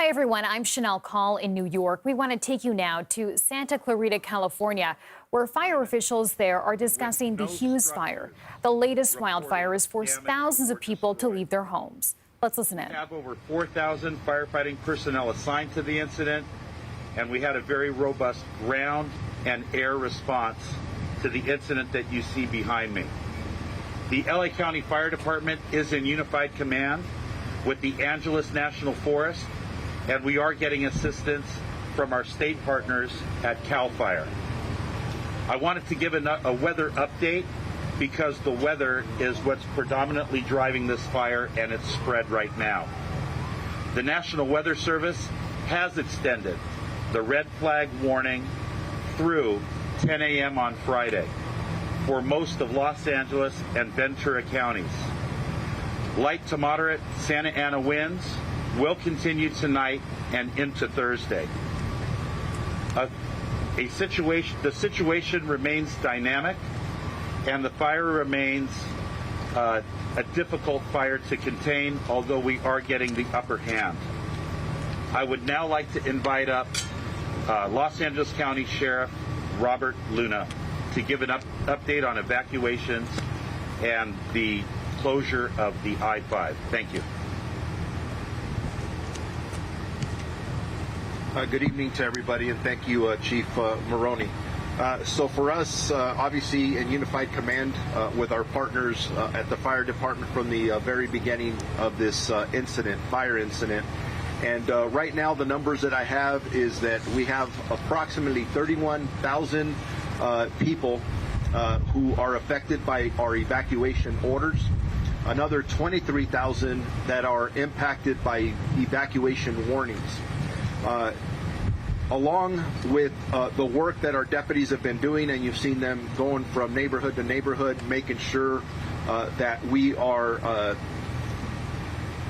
Hi, everyone. I'm Chanel Call in New York. We want to take you now to Santa Clarita, California, where fire officials there are discussing the Hughes Fire. The latest wildfire has forced thousands of people to leave their homes. Let's listen in. We have over 4,000 firefighting personnel assigned to the incident, and we had a very robust ground and air response to the incident that you see behind me. The LA County Fire Department is in unified command with the Angeles National Forest, and we are getting assistance from our state partners at CalFire. I wanted to give a weather update because the weather is what's predominantly driving this fire and its spread right now. The National Weather Service has extended the red flag warning through 10 a.m. on Friday for most of Los Angeles and Ventura counties. Light to moderate Santa Ana winds will continue tonight and into Thursday. The situation remains dynamic, and the fire remains a difficult fire to contain, although we are getting the upper hand. I would now like to invite up Los Angeles County Sheriff Robert Luna to give an update on evacuations and the closure of the I-5. Thank you. Good evening to everybody, and thank you, Chief Maroney. So for us, obviously in unified command with our partners at the fire department from the very beginning of this fire incident. And right now the numbers that I have is that we have approximately 31,000 people who are affected by our evacuation orders. Another 23,000 that are impacted by evacuation warnings. Along with the work that our deputies have been doing, and you've seen them going from neighborhood to neighborhood, making sure that we are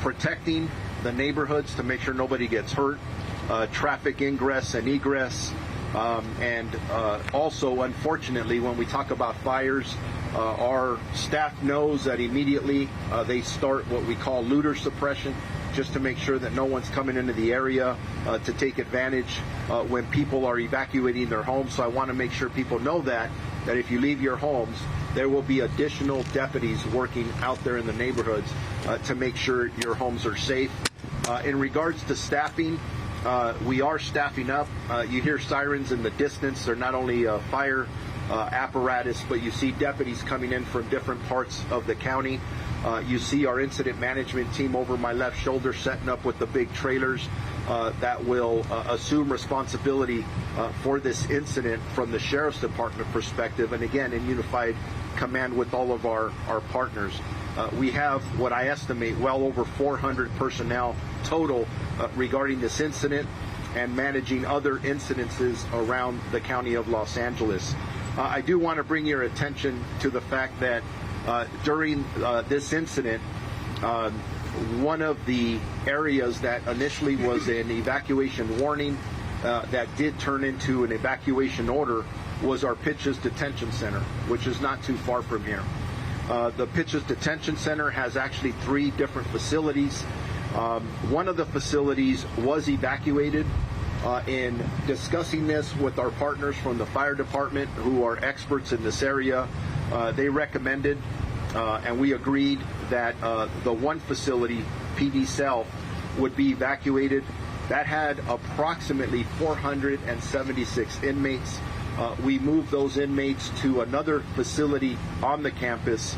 protecting the neighborhoods to make sure nobody gets hurt, traffic ingress and egress, and also, unfortunately, when we talk about fires, our staff knows that immediately they start what we call looter suppression, just to make sure that no one's coming into the area to take advantage when people are evacuating their homes. So I want to make sure people know that if you leave your homes, there will be additional deputies working out there in the neighborhoods to make sure your homes are safe. In regards to staffing, we are staffing up. You hear sirens in the distance. They're not only fire apparatus, but you see deputies coming in from different parts of the county. You see our incident management team over my left shoulder setting up with the big trailers that will assume responsibility for this incident from the Sheriff's Department perspective, and again in unified command with all of our partners. We have what I estimate well over 400 personnel total regarding this incident and managing other incidences around the county of Los Angeles. I do want to bring your attention to the fact that during this incident, one of the areas that initially was an evacuation warning that did turn into an evacuation order was our Pitches Detention Center, which is not too far from here. The Pitches Detention Center has actually 3 different facilities. One of the facilities was evacuated. In discussing this with our partners from the fire department who are experts in this area, they recommended and we agreed that the one facility, PD South, would be evacuated. That had approximately 476 inmates. We moved those inmates to another facility on the campus.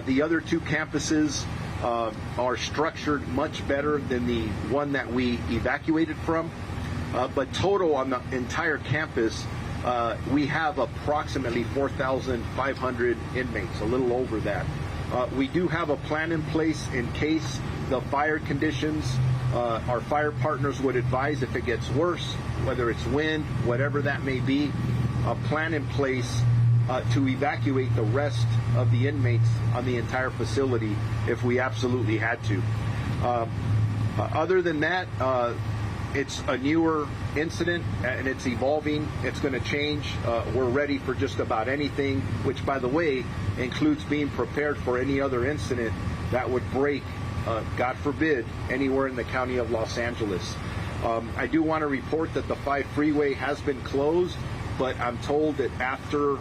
The other 2 campuses are structured much better than the one that we evacuated from. But total on the entire campus, we have approximately 4,500 inmates, a little over that. We do have a plan in place in case the fire conditions, our fire partners would advise if it gets worse, whether it's wind, whatever that may be, a plan in place to evacuate the rest of the inmates on the entire facility if we absolutely had to. Other than that, it's a newer incident and it's evolving. It's going to change. We're ready for just about anything, which, by the way, includes being prepared for any other incident that would break, God forbid, anywhere in the county of Los Angeles. I do want to report that the 5 freeway has been closed, but I'm told that after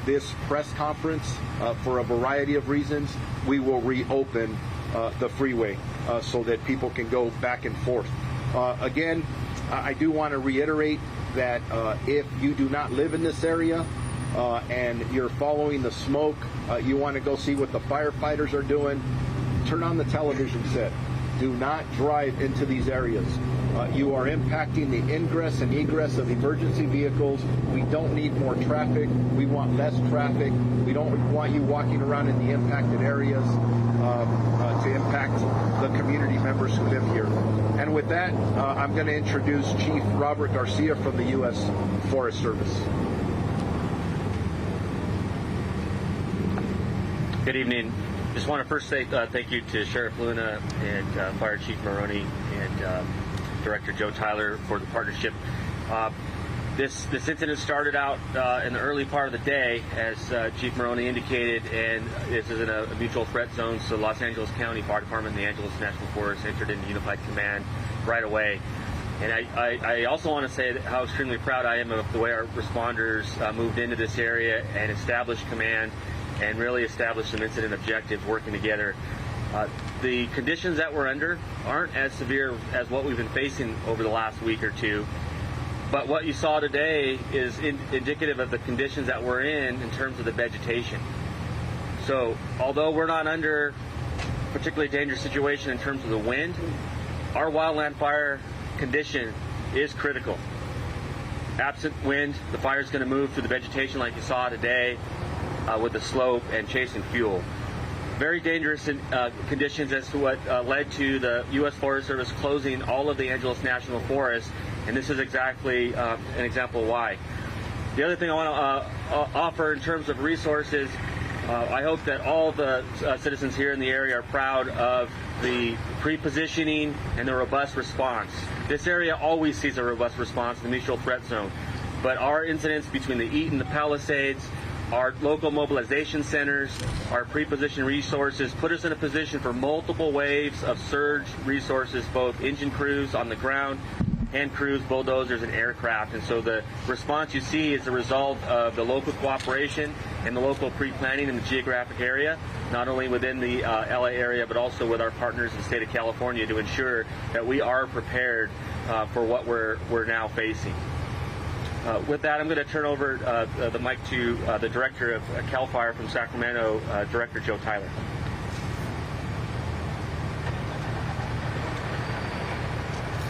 this press conference, for a variety of reasons, we will reopen the freeway so that people can go back and forth. Again, I do want to reiterate that if you do not live in this area and you're following the smoke, you want to go see what the firefighters are doing, turn on the television set. Do not drive into these areas. You are impacting the ingress and egress of emergency vehicles. We don't need more traffic. We want less traffic. We don't want you walking around in the impacted areas to impact the community members who live here. And with that, I'm going to introduce Chief Robert Garcia from the U.S. Forest Service. Good evening. Just want to first say thank you to Sheriff Luna and Fire Chief Maroney and Director Joe Tyler for the partnership. This incident started out in the early part of the day, as Chief Maroney indicated, and this is in a mutual threat zone, so Los Angeles County Fire Department and the Angeles National Forest entered into unified command right away. And I also want to say how extremely proud I am of the way our responders moved into this area and established command and really established some incident objectives working together. The conditions that we're under aren't as severe as what we've been facing over the last week or two, but what you saw today is indicative of the conditions that we're in terms of the vegetation. So although we're not under a particularly dangerous situation in terms of the wind, our wildland fire condition is critical. Absent wind, the fire is going to move through the vegetation like you saw today with the slope and chasing fuel. Very dangerous conditions as to what led to the U.S. Forest Service closing all of the Angeles National Forest, and this is exactly an example why. The other thing I want to offer in terms of resources, I hope that all the citizens here in the area are proud of the pre-positioning and the robust response. This area always sees a robust response in the mutual threat zone, but our incidents between the Eaton, the Palisades, our local mobilization centers, our pre-positioned resources put us in a position for multiple waves of surge resources, both engine crews on the ground, hand crews, bulldozers, and aircraft. And so the response you see is the result of the local cooperation and the local pre-planning in the geographic area, not only within the LA area, but also with our partners in the state of California to ensure that we are prepared for what we're now facing. With that, I'm going to turn over the mic to the director of CalFire from Sacramento, Director Joe Tyler.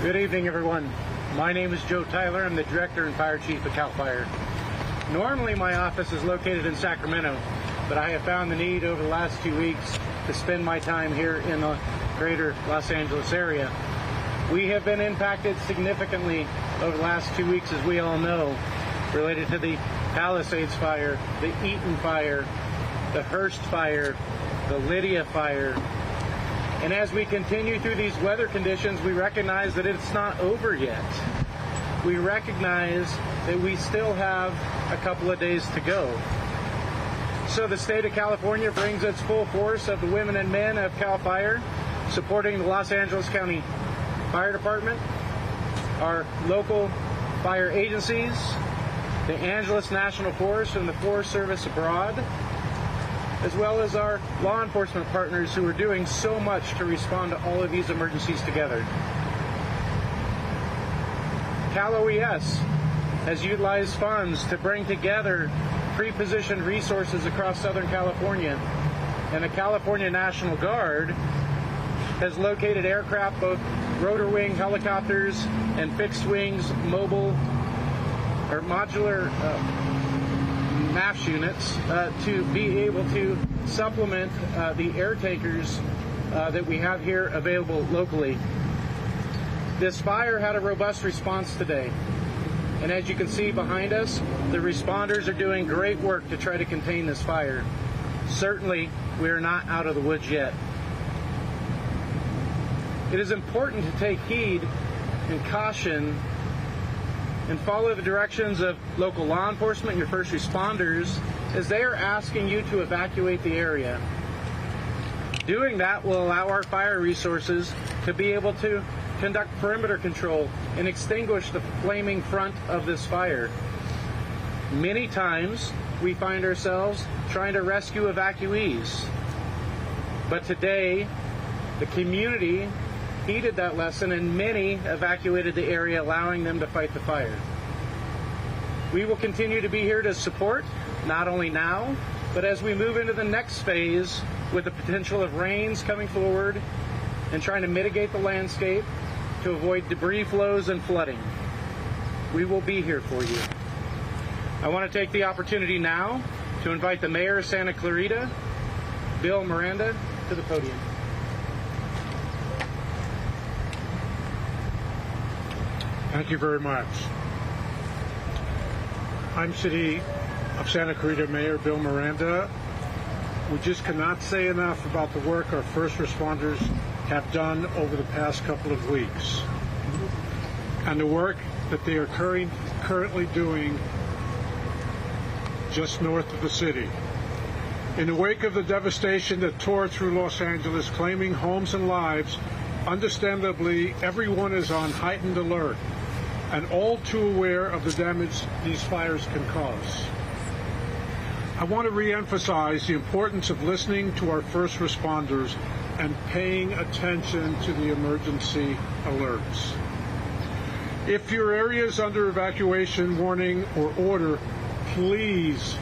Good evening, everyone. My name is Joe Tyler. I'm the Director and Fire Chief of CalFire. Normally, my office is located in Sacramento, but I have found the need over the last 2 weeks to spend my time here in the greater Los Angeles area. We have been impacted significantly over the last 2 weeks, as we all know, related to the Palisades fire, the Eaton fire, the Hearst fire, the Lydia fire. And as we continue through these weather conditions, we recognize that it's not over yet. We recognize that we still have a couple of days to go. So the state of California brings its full force of the women and men of CalFire, supporting the Los Angeles County Fire Department, our local fire agencies, the Angeles National Forest and the Forest Service abroad, as well as our law enforcement partners who are doing so much to respond to all of these emergencies together. Cal OES has utilized funds to bring together pre-positioned resources across Southern California, and the California National Guard has located aircraft, both rotor wing helicopters and fixed wings, mobile or modular MAFS units to be able to supplement the air tankers that we have here available locally. This fire had a robust response today, and as you can see behind us, the responders are doing great work to try to contain this fire. Certainly, we are not out of the woods yet. It is important to take heed and caution and follow the directions of local law enforcement and your first responders as they are asking you to evacuate the area. Doing that will allow our fire resources to be able to conduct perimeter control, and extinguish the flaming front of this fire. Many times, we find ourselves trying to rescue evacuees. But today, the community heeded that lesson and many evacuated the area, allowing them to fight the fire. We will continue to be here to support, not only now, but as we move into the next phase with the potential of rains coming forward and trying to mitigate the landscape to avoid debris flows and flooding. We will be here for you. I want to take the opportunity now to invite the Mayor of Santa Clarita, Bill Miranda, to the podium. Thank you very much. I'm City of Santa Clarita Mayor Bill Miranda. We just cannot say enough about the work our first responders have done over the past couple of weeks and the work that they are currently doing just north of the city. In the wake of the devastation that tore through Los Angeles, claiming homes and lives, understandably, everyone is on heightened alert and all too aware of the damage these fires can cause. I want to re-emphasize the importance of listening to our first responders and paying attention to the emergency alerts. If your area is under evacuation warning or order, please,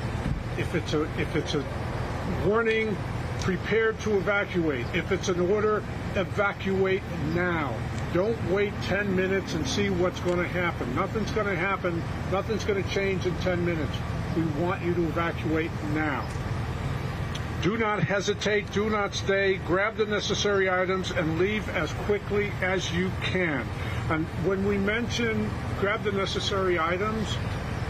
if it's a warning, prepare to evacuate. If it's an order, evacuate now. Don't wait 10 minutes and see what's going to happen. Nothing's going to happen. Nothing's going to change in 10 minutes. We want you to evacuate now. Do not hesitate. Do not stay. Grab the necessary items and leave as quickly as you can. And when we mention grab the necessary items,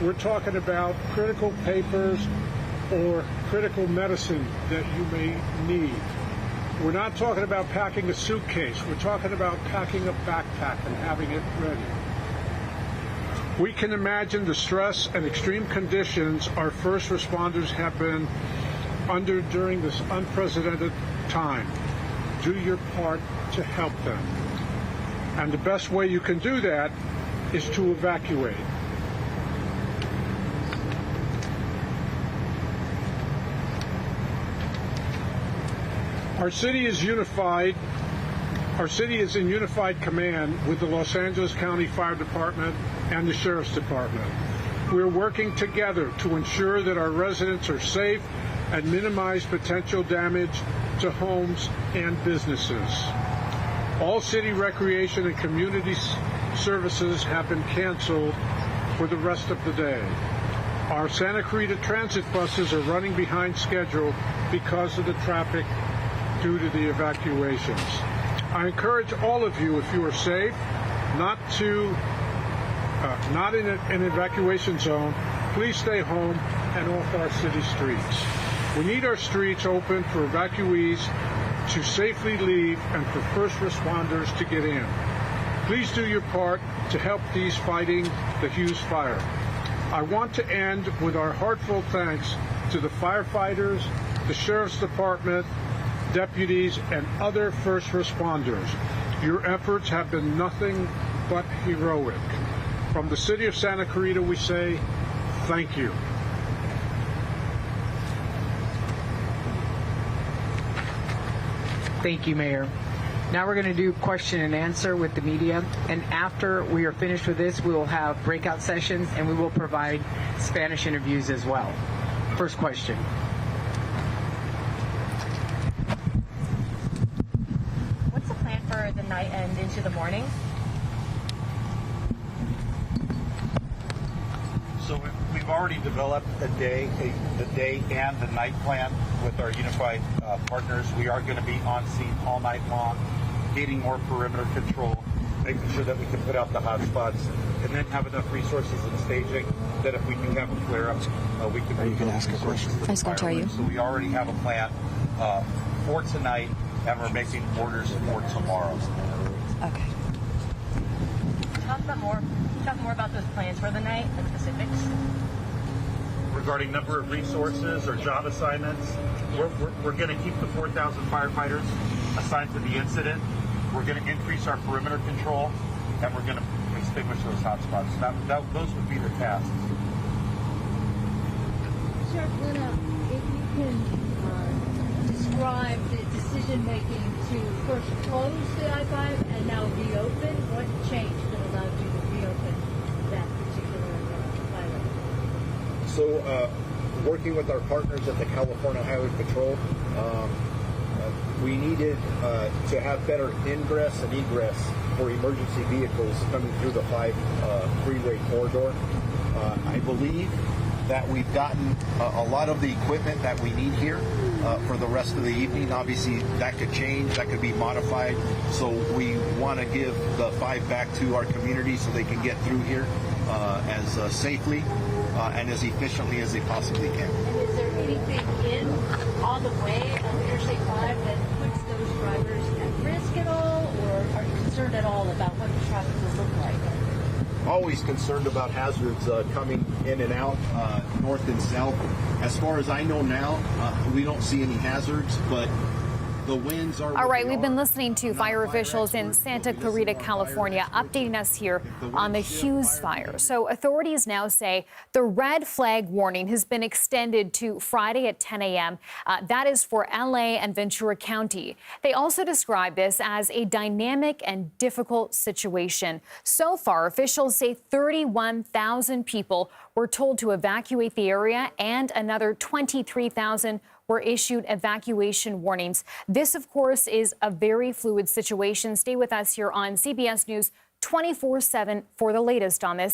we're talking about critical papers or critical medicine that you may need. We're not talking about packing a suitcase. We're talking about packing a backpack and having it ready. We can imagine the stress and extreme conditions our first responders have been under during this unprecedented time. Do your part to help them. And the best way you can do that is to evacuate. Our city is unified. Our city is in unified command with the Los Angeles County Fire Department and the Sheriff's Department. We're working together to ensure that our residents are safe and minimize potential damage to homes and businesses. All city recreation and community services have been canceled for the rest of the day. Our Santa Clarita transit buses are running behind schedule because of the traffic due to the evacuations. I encourage all of you, if you are safe, not in an evacuation zone, please stay home and off our city streets. We need our streets open for evacuees to safely leave and for first responders to get in. Please do your part to help these fighting the Hughes Fire. I want to end with our heartfelt thanks to the firefighters, the Sheriff's Department, deputies, and other first responders. Your efforts have been nothing but heroic. From the city of Santa Clarita, we say thank you. Thank you, Mayor. Now we're going to do question and answer with the media, and after we are finished with this, we will have breakout sessions and we will provide Spanish interviews as well. First question. What's the plan for the night and into the morning? So we've already developed the day and the night plan with our unified partners. We are going to be on scene all night long, getting more perimeter control, making sure that we can put out the hot spots, and then have enough resources and staging that if we do have a flare-up, we can. Are you going to ask a question? I was going to tell you. So we already have a plan for tonight, and we're making orders for tomorrow. Okay. Talk more about those plans for the night, the specifics. Regarding number of resources or job assignments, we're going to keep the 4,000 firefighters assigned to the incident. We're going to increase our perimeter control, and we're going to extinguish those hotspots. Those would be the tasks. Sheriff Luna, if you can describe the decision-making to first close the I-5 and now reopen, what changed that allowed you to reopen that particular highway? So, working with our partners at the California Highway Patrol, we needed to have better ingress and egress for emergency vehicles coming through the 5 freeway corridor. I believe that we've gotten a lot of the equipment that we need here for the rest of the evening. Obviously, that could change, that could be modified. So we want to give the 5 back to our community so they can get through here as safely and as efficiently as they possibly can. And is there anything on the way of Interstate 5 that puts those drivers at risk at all, or are you concerned at all about what the traffic will look like? Always concerned about hazards coming in and out, north and south. As far as I know now, we don't see any hazards, but the winds are... All right, we've been listening to fire officials in Santa Clarita, California, updating us here on the Hughes Fire. So authorities now say the red flag warning has been extended to Friday at 10 a.m. That is for LA and Ventura County. They also describe this as a dynamic and difficult situation. So far, officials say 31,000 people were told to evacuate the area, and another 23,000 were issued evacuation warnings. This, of course, is a very fluid situation. Stay with us here on CBS News 24/7 for the latest on this.